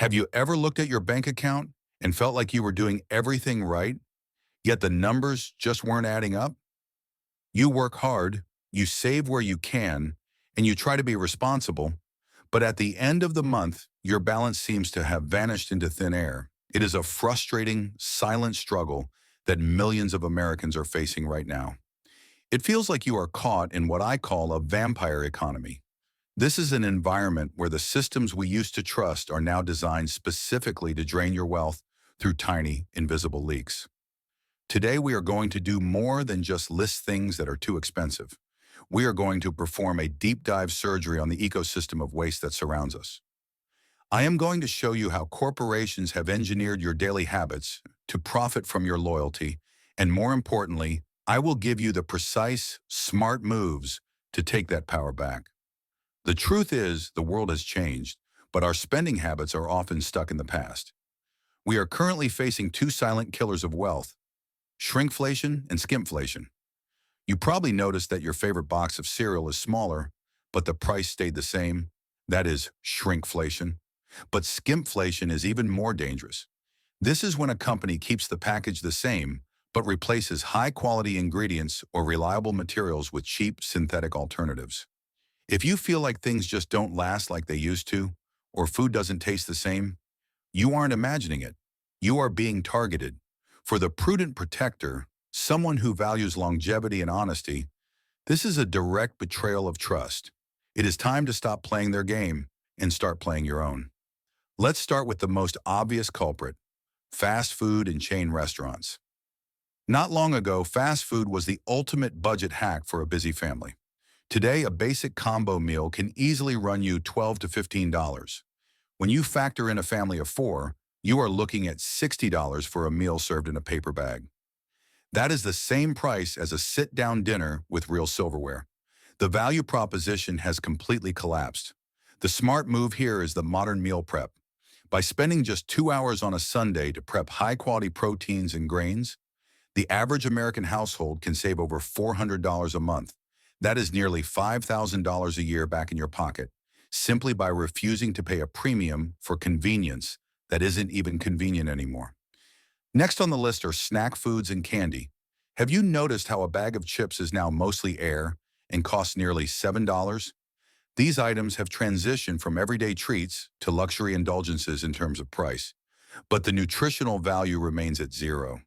Have you ever looked at your bank account and felt like you were doing everything right, yet the numbers just weren't adding up? You work hard, you save where you can, and you try to be responsible, but at the end of the month, your balance seems to have vanished into thin air. It is a frustrating, silent struggle that millions of Americans are facing right now. It feels like you are caught in what I call a vampire economy. This is an environment where the systems we used to trust are now designed specifically to drain your wealth through tiny, invisible leaks. Today, we are going to do more than just list things that are too expensive. We are going to perform a deep dive surgery on the ecosystem of waste that surrounds us. I am going to show you how corporations have engineered your daily habits to profit from your loyalty, and more importantly, I will give you the precise, smart moves to take that power back. The truth is, the world has changed, but our spending habits are often stuck in the past. We are currently facing two silent killers of wealth: shrinkflation and skimpflation. You probably noticed that your favorite box of cereal is smaller, but the price stayed the same. That is shrinkflation. But skimpflation is even more dangerous. This is when a company keeps the package the same, but replaces high-quality ingredients or reliable materials with cheap synthetic alternatives. If you feel like things just don't last like they used to, or food doesn't taste the same, you aren't imagining it. You are being targeted. For the Prudent Protector, someone who values longevity and honesty, this is a direct betrayal of trust. It is time to stop playing their game and start playing your own. Let's start with the most obvious culprit: fast food and chain restaurants. Not long ago, fast food was the ultimate budget hack for a busy family. Today, a basic combo meal can easily run you $12 to $15. When you factor in a family of four, you are looking at $60 for a meal served in a paper bag. That is the same price as a sit-down dinner with real silverware. The value proposition has completely collapsed. The smart move here is the modern meal prep. By spending just 2 hours on a Sunday to prep high-quality proteins and grains, the average American household can save over $400 a month. That is nearly $5,000 a year back in your pocket, simply by refusing to pay a premium for convenience that isn't even convenient anymore. Next on the list are snack foods and candy. Have you noticed how a bag of chips is now mostly air and costs nearly $7? These items have transitioned from everyday treats to luxury indulgences in terms of price, but the nutritional value remains at zero.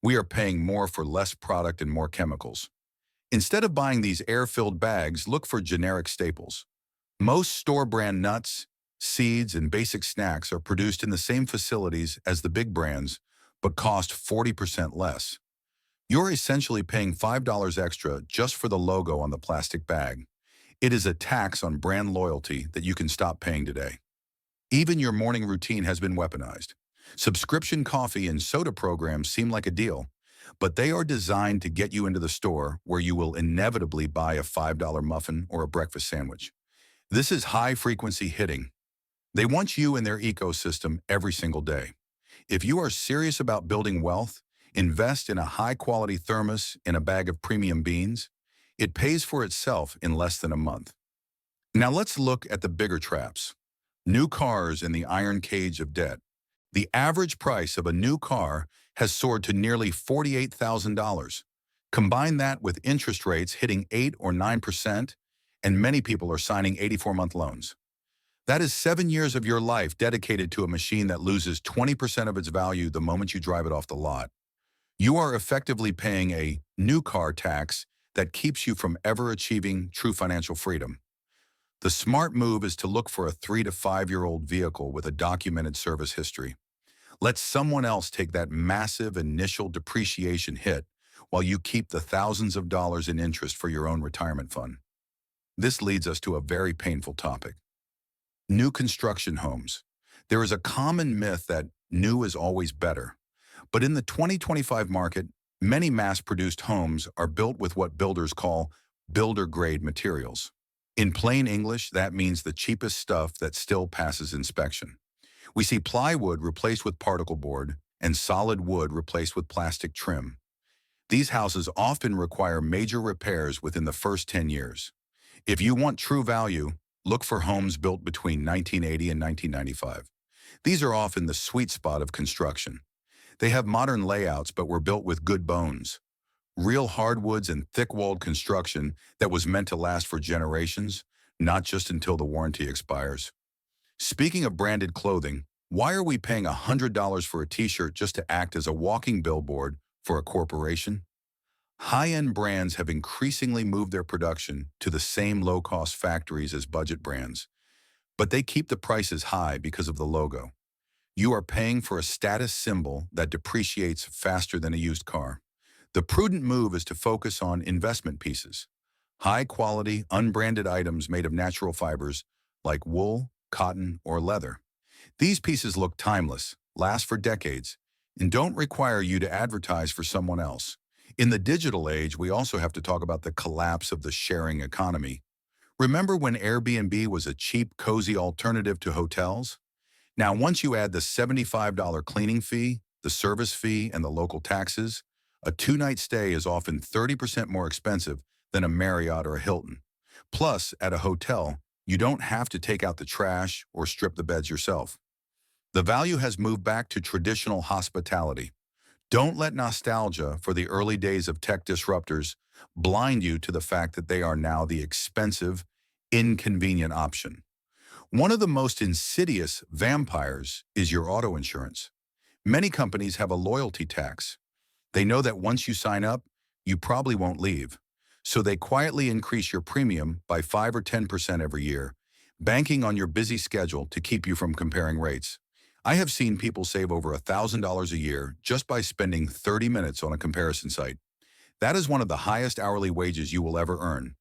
We are paying more for less product and more chemicals. Instead of buying these air-filled bags, look for generic staples. Most store-brand nuts, seeds, and basic snacks are produced in the same facilities as the big brands, but cost 40% less. You're essentially paying $5 extra just for the logo on the plastic bag. It is a tax on brand loyalty that you can stop paying today. Even your morning routine has been weaponized. Subscription coffee and soda programs seem like a deal, but they are designed to get you into the store where you will inevitably buy a $5 muffin or a breakfast sandwich. This is high-frequency hitting. They want you in their ecosystem every single day. If you are serious about building wealth, invest in a high-quality thermos and a bag of premium beans. It pays for itself in less than a month. Now let's look at the bigger traps. New cars and the iron cage of debt. The average price of a new car has soared to nearly $48,000. Combine that with interest rates hitting 8 or 9%, and many people are signing 84-month loans. That is 7 years of your life dedicated to a machine that loses 20% of its value the moment you drive it off the lot. You are effectively paying a new car tax that keeps you from ever achieving true financial freedom. The smart move is to look for a 3 to 5-year-old vehicle with a documented service history. Let someone else take that massive initial depreciation hit while you keep the thousands of dollars in interest for your own retirement fund. This leads us to a very painful topic: new construction homes. There is a common myth that new is always better. But in the 2025 market, many mass-produced homes are built with what builders call builder-grade materials. In plain English, that means the cheapest stuff that still passes inspection. We see plywood replaced with particle board and solid wood replaced with plastic trim. These houses often require major repairs within the first 10 years. If you want true value, look for homes built between 1980 and 1995. These are often the sweet spot of construction. They have modern layouts but were built with good bones. Real hardwoods and thick-walled construction that was meant to last for generations, not just until the warranty expires. Speaking of branded clothing, why are we paying $100 for a t-shirt just to act as a walking billboard for a corporation? High-end brands have increasingly moved their production to the same low-cost factories as budget brands, but they keep the prices high because of the logo. You are paying for a status symbol that depreciates faster than a used car. The prudent move is to focus on investment pieces. High-quality, unbranded items made of natural fibers like wool, cotton, or leather. These pieces look timeless, last for decades, and don't require you to advertise for someone else. In the digital age, we also have to talk about the collapse of the sharing economy. Remember when Airbnb was a cheap, cozy alternative to hotels? Now, once you add the $75 cleaning fee, the service fee, and the local taxes, a two-night stay is often 30% more expensive than a Marriott or a Hilton. Plus, at a hotel, you don't have to take out the trash or strip the beds yourself. The value has moved back to traditional hospitality. Don't let nostalgia for the early days of tech disruptors blind you to the fact that they are now the expensive, inconvenient option. One of the most insidious vampires is your auto insurance. Many companies have a loyalty tax. They know that once you sign up, you probably won't leave. So they quietly increase your premium by 5 or 10% every year, banking on your busy schedule to keep you from comparing rates. I have seen people save over $1,000 a year just by spending 30 minutes on a comparison site. That is one of the highest hourly wages you will ever earn.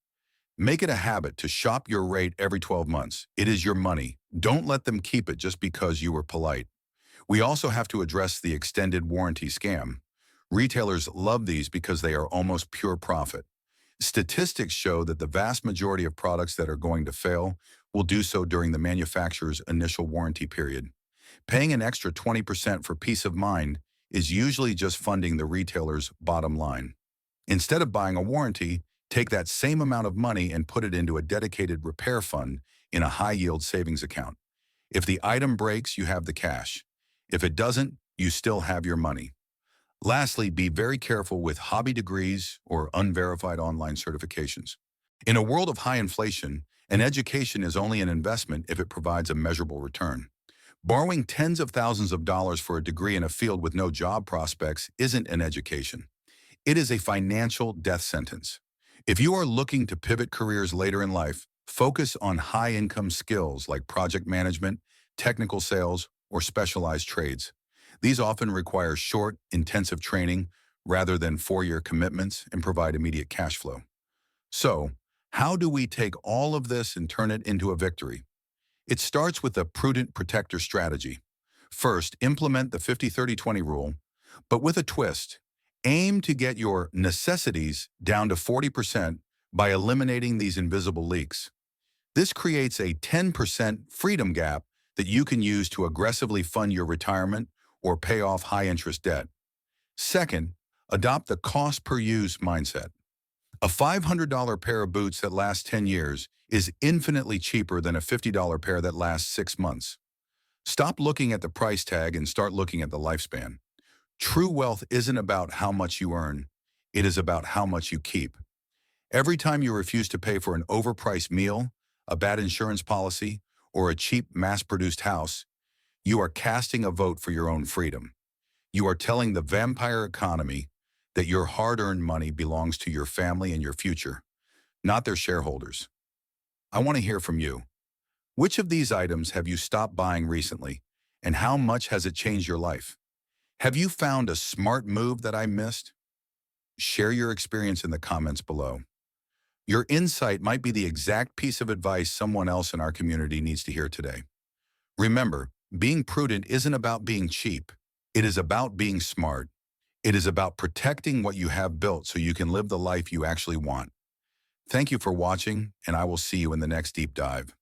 Make it a habit to shop your rate every 12 months. It is your money. Don't let them keep it just because you were polite. We also have to address the extended warranty scam. Retailers love these because they are almost pure profit. Statistics show that the vast majority of products that are going to fail will do so during the manufacturer's initial warranty period. Paying an extra 20% for peace of mind is usually just funding the retailer's bottom line. Instead of buying a warranty, take that same amount of money and put it into a dedicated repair fund in a high-yield savings account. If the item breaks, you have the cash. If it doesn't, you still have your money. Lastly, be very careful with hobby degrees or unverified online certifications. In a world of high inflation, an education is only an investment if it provides a measurable return. Borrowing tens of thousands of dollars for a degree in a field with no job prospects isn't an education. It is a financial death sentence. If you are looking to pivot careers later in life, focus on high-income skills like project management, technical sales, or specialized trades. These often require short, intensive training rather than four-year commitments and provide immediate cash flow. So, how do we take all of this and turn it into a victory? It starts with a prudent protector strategy. First, implement the 50-30-20 rule, but with a twist. Aim to get your necessities down to 40% by eliminating these invisible leaks. This creates a 10% freedom gap that you can use to aggressively fund your retirement or pay off high-interest debt. Second, adopt the cost-per-use mindset. A $500 pair of boots that lasts 10 years is infinitely cheaper than a $50 pair that lasts 6 months. Stop looking at the price tag and start looking at the lifespan. True wealth isn't about how much you earn. It is about how much you keep. Every time you refuse to pay for an overpriced meal, a bad insurance policy, or a cheap mass-produced house, you are casting a vote for your own freedom. You are telling the vampire economy that your hard-earned money belongs to your family and your future, not their shareholders. I want to hear from you. Which of these items have you stopped buying recently, and how much has it changed your life? Have you found a smart move that I missed? Share your experience in the comments below. Your insight might be the exact piece of advice someone else in our community needs to hear today. Remember, being prudent isn't about being cheap. It is about being smart. It is about protecting what you have built so you can live the life you actually want. Thank you for watching, and I will see you in the next deep dive.